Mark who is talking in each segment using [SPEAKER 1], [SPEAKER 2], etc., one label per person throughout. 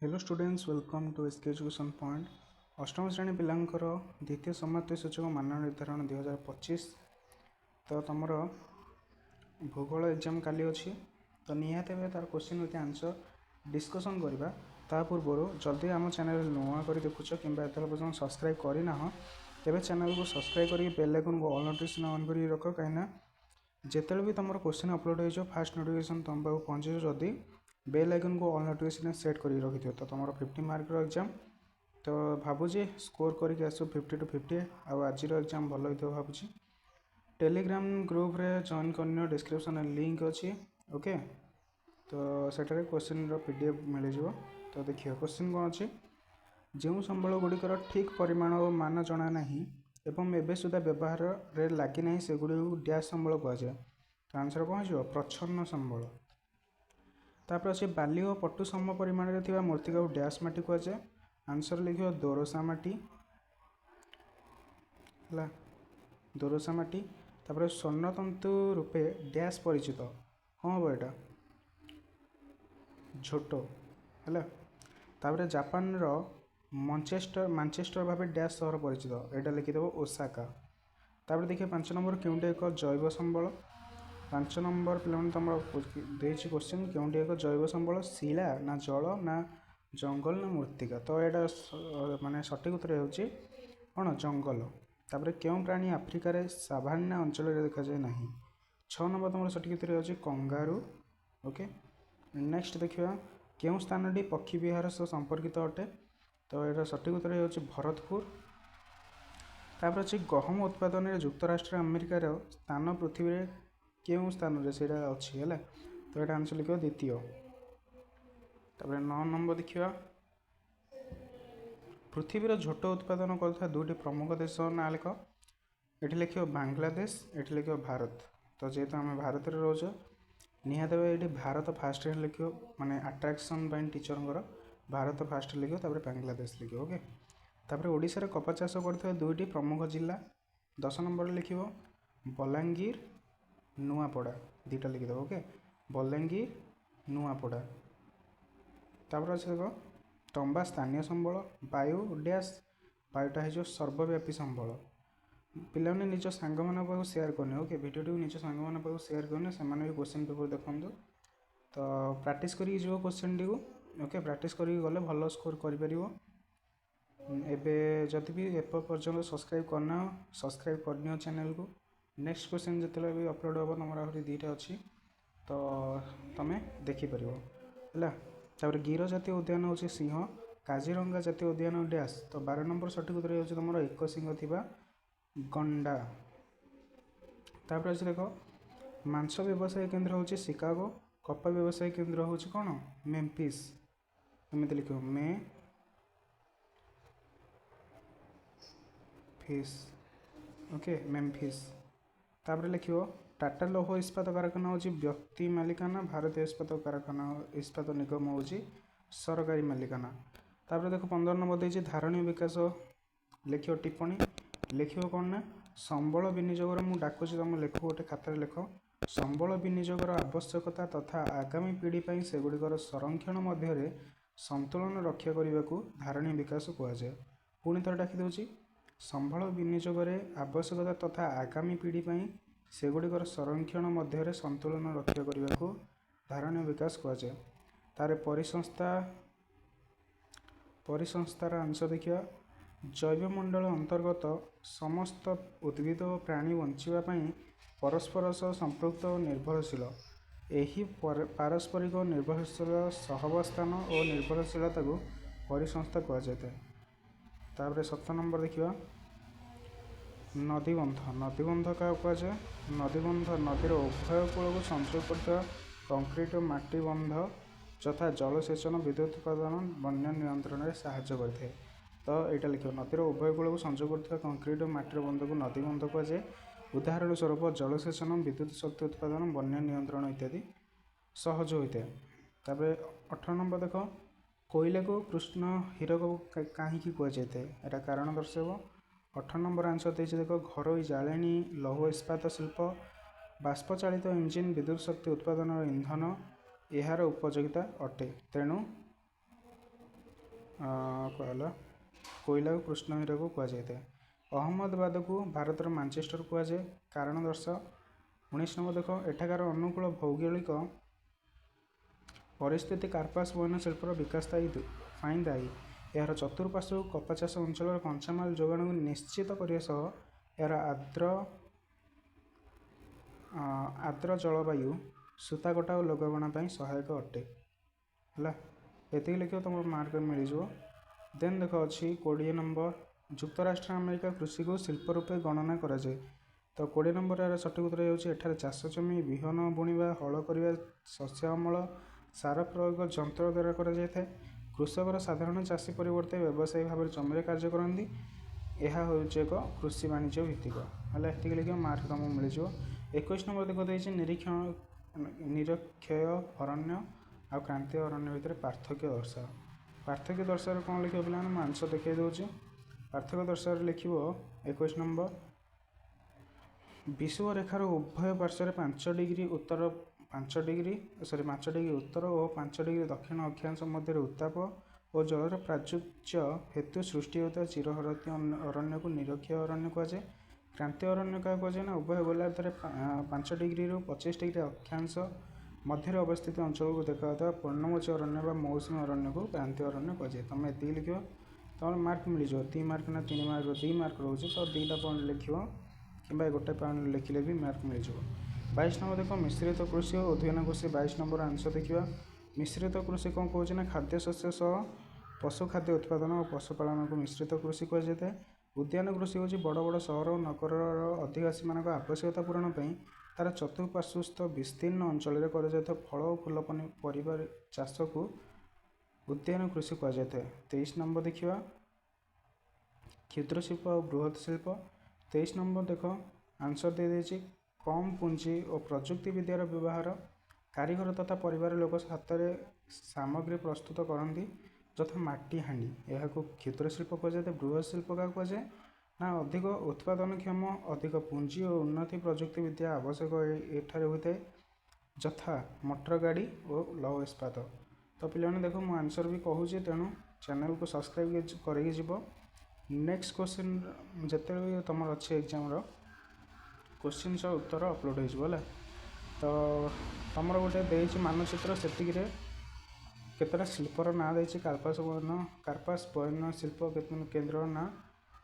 [SPEAKER 1] Hello students welcome to SK education point अष्टम श्रेणी पिलांकर द्वितीय समाप्ति सूचक मान निर्धारण 2025 तो तुम भूगोल एग्जाम काली अच्छी तो निहाती भाव तार क्वेश्चन विथ आंसर डिस्कसन करवा ता पूर्व जदि आम चैनल नुआ कर देखुच कि पर्यटन सब्सक्राइब करना तेरे चैनल को सब्सक्राइब कर बेल आइकन को ऑल नोटिफिकेशन ऑन कर रख कहीं जिते भी तुम क्वेश्चन अपलोड हो फास्ट नोटिफिकेशन तुम पाक पहुँचे जदि बेल आइकन को ऑल नोटिफिकेशन सेट कर रखि तो तुम 50 मार्क एग्जाम तो भावुची स्कोर करके आस 50 to 50 आज एग्जाम भल हो भावुची टेलीग्राम ग्रुप रे जॉइन कर डिस्क्रिप्शन लिंक अच्छी ओके तो सेठारे क्वेश्चन पीडीएफ मिल जाव तो देखिए क्वेश्चन कौन अच्छी जो संबल गुड़िकर ठीक परिमाण और मान जना ना एवं एवं सुधा व्यवहार रे लगी ना से डैश संबल कहुए तो आंसर कौन हो प्रच्छन्न संबल तापर अच्छे बाली और पटु सम परिमाण में मूर्तिका को डैश माटी कहुए आंसर लिख दोरसा माटी है दोरसा माटी तापर स्वर्णतंतु रूपे डैश परिचित कौन हम यहाँ झोटो है तापर जापान रो मानचेस्टर भाव डैश सहर परिचित यहाँ लिखिदेव ओसाका तापर देखिए 5 नंबर क्योंटे एक जैव संबल 5 नंबर पे तुम देती क्वेश्चन क्योंटे एक जैव संबल शिला ना जल ना जंगल ना मूर्तिका तो यहाँ माने सठिक उत्तर होची कौन जंगल तापर क्यों प्राणी आफ्रिकार साभान्ना अंचल देखा जाए ना 6 नंबर तुम सठिक उत्तर होची कंगारू ओके नेक्स्ट देखिए क्यों स्थान पक्षी विहार सह संपर्कित अटे तो यहाँ सठिक उत्तर होची भरतपुर तापर अच्छी गहम उत्पादन में युक्तराष्ट्र अमेरिकार स्थान पृथ्वी रे क्यों स्थान रे सेटा अच्छी है तो यहाँ आंसर लिख द्वितीय तापर 9 नंबर देखिए पृथ्वीर झोट उत्पादन कर दुईटी प्रमुख देश ना लिख ये लिख बांग्लादेश ये लिख भारत तो जेहेतु आम भारत में रोच निहाती ये भारत फास्ट लिख माने अट्राक्शन टीचर भारत फास्ट लिख बांग्लादेश लिख ओके तापर ओडिशा रे कपा चाष कर दुईटी प्रमुख जिला 10 नंबर लिख बलांगीर नुआपड़ा दुईटा लिखिदेव ओके बलांगीर नुआपड़ा तापर अच्छे देख तंबा स्थानीय संबल वायु डैश वायुटा है सर्वव्यापी संबल पिला निज सांग मान सेयार करने ओके भिडियो निज सांग मान सेयार करने से भी क्वेश्चन पेपर देखूँ तो प्राक्ट करी क्वेश्चन टी ओके प्राक्ट करी गले भल स्कोर कर जदि भी एपर्यंत सब्सक्राइब करना सब्सक्राइब करनी चैनल को नेक्स्ट क्वेश्चन जिते भी अपलोड हम तुम आहरी दुईटा अच्छी तो तुम्हें देखिपर है गिर जातीय उद्यान हूँ सिंह काजीरंगा जातीय उद्यान डैश तो 12 नंबर सठिक उत्तर हो तुम एक सिंह थिबा गंडा तापर अच्छे देख मांस व्यवसाय केन्द्र हूँ शिकागो कपा व्यवसाय केन्द्र हूँ कौन मेम्फिस एमती लिख मे फिश ओके मेम्फिस तापर लिख टाटा लौह इस्पात कारखाना हूँ व्यक्ति मालिकाना भारतीय इस्पात निगम हूँ सरकारी मालिकाना तापर देख 15 नंबर देती धारणीय विकास लिख टिप्पणी लिख कौन ना संबल विनियोगर मुझे डाकुची तुम लेख गोटे खातार लेख संबल विनियोगर आवश्यकता तथा आगामी पीढ़ी सेगुड़िकर संरक्षण मध्य संतुलन रक्षा करने को धारणीय विकास कहुए पुणी थर डाकी दूसरी संबल विनियोगर आवश्यकता तथा आगामी पीढ़ी सेगुड़िकर संरक्षण मध्य संतुलन रक्षा करने को धारणीय विकास कहुए तार परिसंस्थार आंसर देखिए जैवमंडल अंतर्गत समस्त उद्भिद और प्राणी बंचापी परस्पर सह संपृक्त और निर्भरशील यही पारस्परिक निर्भरशील सहवस्थान और निर्भरशीलता को परिसंस्था कहुए तापर 7 नंबर देखिए नदीबंध क्या कहुए नदीबंध नदीर उभय कूल को संयोग कर कंक्रीट और माटी बंध यथा जलसेचन विद्युत उत्पादन बन्या नियंत्रण में साहाय्य करते तो यहाँ लिख नदीर उभय कूल को संयोग कर कंक्रीट और माटीर बंध को नदीबंध कहुए उदाहरण स्वरूप जलसेचन विद्युत शक्ति उत्पादन बन्या नियंत्रण इत्यादि सहज होता है 18 नंबर देख कोयला को कृष्ण हीरक कहीं कहुए यहाँ कारण दर्शाव 18 नंबर आंसर देती देख घर जाले लौह इस्पात शिल्प बाष्पचालित इंजिन विद्युत शक्ति उत्पादन इंधन यार उपयोगिता अटे तेणु कहला कोयला को कृष्ण हीरा को कहुए। अहमदाबाद को भारतर मानचेस्टर कहुए। कारण दर्श 19 नंबर देख एठाकार अनुकूल भौगोलिक परिस्थिति कार्पास बयन शिल्पर विकास दायी। यार चतुर्पार्श्व कपा चाष अंचल कंचामाल जोगाण को निश्चित करने सह यार आर्द्र जलवायु सूताकटा और लगबणा सहायक अटे है। ये लिख तुम मार्क मिल जाव। देन देख अच्छी 20 नंबर युक्तराष्ट्र अमेरिका कृषि को शिल्प रूपे गणना कराए। तो 20 नंबर यार सठिक उत्तर होठार चाष जमी विहन बुणवा हल करवा शस्य अमल सार प्रयोग जंत्र द्वारा कराए। कृषक साधारण चाषी परिवर्ते व्यवसायी भाव में जमी कार्य करती। यह हूँ एक कृषि वाणिज्य भित्तिक है। ये लिख मार्क तुमको मिल जाव। 21 नंबर देख देती निरक्षय अरण्य आ क्रांतीय अरण्य भितर पार्थक्य दर्शाओ। पार्थक्य दर्शार कौन लिख पे मैं आंसर देखा दूसरी। पार्थक्य दर्शार लिख 21 नंबर विषुव रेखार उभय पार्श्व 5 डिग्री उत्तर 5 डिग्री उत्तर और 5 डिग्री दक्षिण अक्षांश मध्य उत्ताप और जलर प्राचुर्य हेतु सृष्टि होता चिरहरती अरण्य को निरक्षय अरण्य कहुए। क्रांतीय अरण्य क्या कहुए ना उभय गोलार्धर 5 डिग्री 25 डिग्री अक्षांश मध्य अवस्थित अंचल को देखा पर्णमोची अरण्य व मौसुमी अरण्य को क्रांतीय अरण्य कहुए। तुम ये लिख तुम मार्क मिल जाव। 3 मार्क ना 3 मार्क 2 मार्क रोचे तो 2टा पॉइंट लिख कि गोटे पॉइंट लिखिले भी मार्क मिल जाव। 22 नंबर देख मिश्रित कृषि और उद्यान कृषि 22 नंबर आंसर देखा। मिश्रित कृषि कौन कहे ना खाद्य शस्य सह पशु खाद्य उत्पादन और पशुपालन को मिश्रित कृषि कहुए। उद्यान कृषि हूँ बड़ बड़ सहर और नगर अधिवासी मान आवश्यकता पूरण तार चतुर्पार्श्वस्थ विस्तीर्ण अंचल फल और फूल पनीपरिया चाष को उद्यान कृषि कहुए। 23 नंबर देखा क्षुद्र शिल्प और बृहत शिल्प। 23 नंबर देख आंसर दे देछि कम पुंजी और प्रजुक्ति विद्यार व्यवहार कारीगर तथा परिवार लोक हाथ में सामग्री प्रस्तुत करती जथा माटी हांडी यह क्षुद्र शिल्प कहुए। बृहत शिल्प क्या कहुए ना अधिक उत्पादनक्षम अधिक पुंजी और उन्नति प्रजुक्ति विद्या आवश्यक एठारे होता है जथा मोटर गाड़ी और लौह इस्पात। तो पे देख मु आंसर भी कहूँ तेणु चैनल को सब्सक्राइब कर। नेक्स्ट क्वेश्चन जिते तुम अच्छे एग्जाम क्वेश्चन उत्तर अपलोड हो तो तुम गोटे देती मानचित्र से केतटा शिल्पर ना देती कार्पास बयन शिल्प केन्द्र ना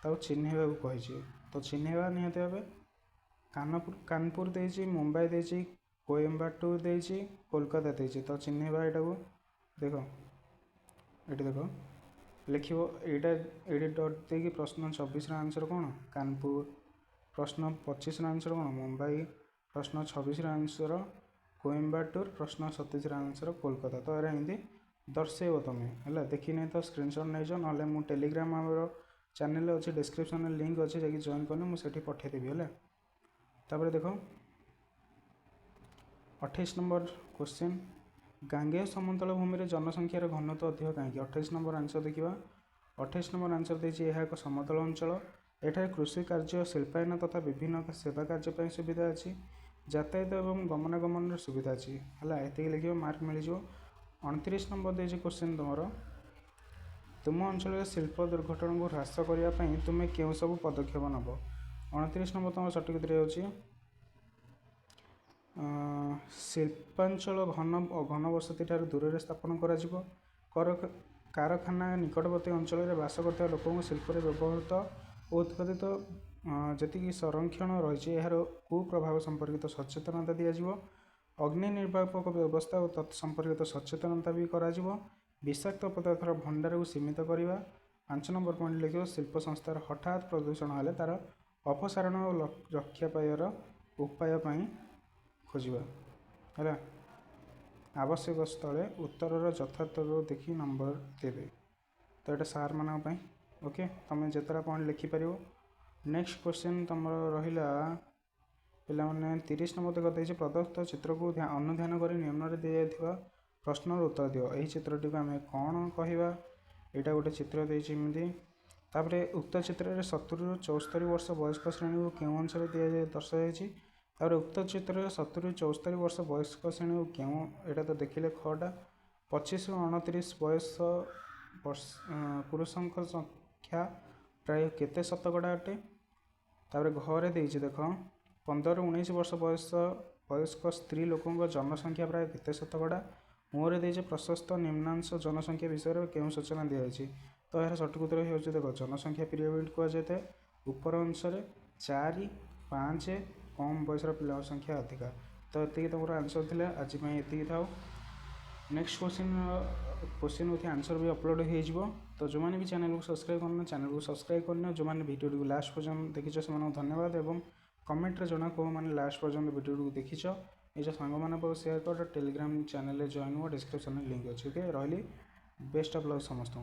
[SPEAKER 1] चिन्हवा को कही। तो चिन्हवा निहत भाव कानपुर देती मुंबई देती कोयम्बाटूर देती कोलकाता देती। तो चिन्हवा यहाँ को देख ये देख लिख ये डट दे प्रश्न 24 आंसर कौन कानपुर प्रश्न 25 आंसर कौन मुंबई प्रश्न 26 आंसर कोयम्बाटूर प्रश्न 27 आंसर कोलकाता। तो यार एमती दर्शेब तुम्हें है देखी नहीं तो स्क्रीनशॉट नहीं जाओ ना मु टेलीग्राम आम चैनल अच्छे डिस्क्रिप्शन लिंक अच्छे जाकि जॉइन करनी मुझे पठेदेवी है। तापर देख 28 नंबर क्वेश्चन गांगेय समतल भूमि में जनसंख्यार घनत्व अधिक कहीं। 28 नंबर आंसर देखा। 28 नंबर आंसर देती यह एक समतल अंचल एठार कृषि कार्य शिल्पायन तथा विभिन्न सेवा कार्य सुविधा अच्छी यातायात और गमनागमन सुविधा अच्छी है। ये लिख मार्क मिल जाव। 29 नंबर देती क्वेश्चन तुम अंचल शिल्प दुर्घटना को ह्रास करने तुम्हें क्यों सब पदक्षेप नब। 29 नंबर तुम सठिक उत्तर होची शिल्पांचल घनबसति ठार दूर स्थापन कर कारखाना निकटवर्ती अंचल में बास करता लोक शिल्प व्यवहृत और उत्पादित जी संरक्षण रही यार कुप्रभाव संपर्कित सचेतनता दिज्व। अग्नि निर्वापक व्यवस्था और तत्संपर्कित सचेतनता भी करा विषाक्त पदार्थर भंडार को सीमित करवा। 5 नंबर पॉइंट लिख शिल्प संस्थार हठात प्रदूषण हेले तार अपसारण और रक्षा पाइबार उपाय खोजा है। आवश्यक स्थले उत्तर यथार्थ देखी नंबर देवे। तो ये सार मान ओके तुम जितना पॉइंट लिखिपर। नेक्स्ट क्वेश्चन तुम रहा पे 30 नंबर देख प्रदत्त चित्र को अनुध्यान कर निम्न दिया प्रश्न उत्तर दियो। यही चित्रटी को आम कौन कहवा यहाँ गोटे चित्र देती उक्त चित्र में 70 ରୁ 74 वर्ष वयस्क श्रेणी को क्यों अंशर दर्शाई। उक्त चित्र में 70 ରୁ 74 वर्ष वयस्क श्रेणी को क्यों यहाँ तो देखिले खटा 25 ରୁ 29 वर्ष पुरुषଙ୍କ संख्या प्राय केते शतकड़ा अटे तापर घरे देइछि देख 15-19 वर्ष वयस्क स्त्री लोकों जनसंख्या प्राय केते शतकड़ा मुहरे देइछि प्रशस्त निम्नांश जनसंख्या विषय में केउं सूचना दिया जाइछि तो यार सठिक उत्तर हो देख जनसंख्या पीरियड को जाए ऊपर अंश 4-5 कम बयस पिला संख्या अधिका तो ये तुम आंसर थिला आज ये था नेक्स्ट क्वेश्चन विथ आंसर भी अपलोड हो तो जो मैंने भी चैनल को सब्सक्राइब करना चैनल को सब्सक्राइब करना जो मैंने वीडियो को लास्ट पर्यंत देखिछ से धन्यवाद एवं कमेंट रे जना को मैंने लास्ट पर्यंत वीडियो को देखिछ निज सांग मान शेयर कर टेलीग्राम चैनल जॉइन हुआ डिस्क्रिप्शन लिंक अच्छे ओके रही बेस्ट ऑफ लक समस्त।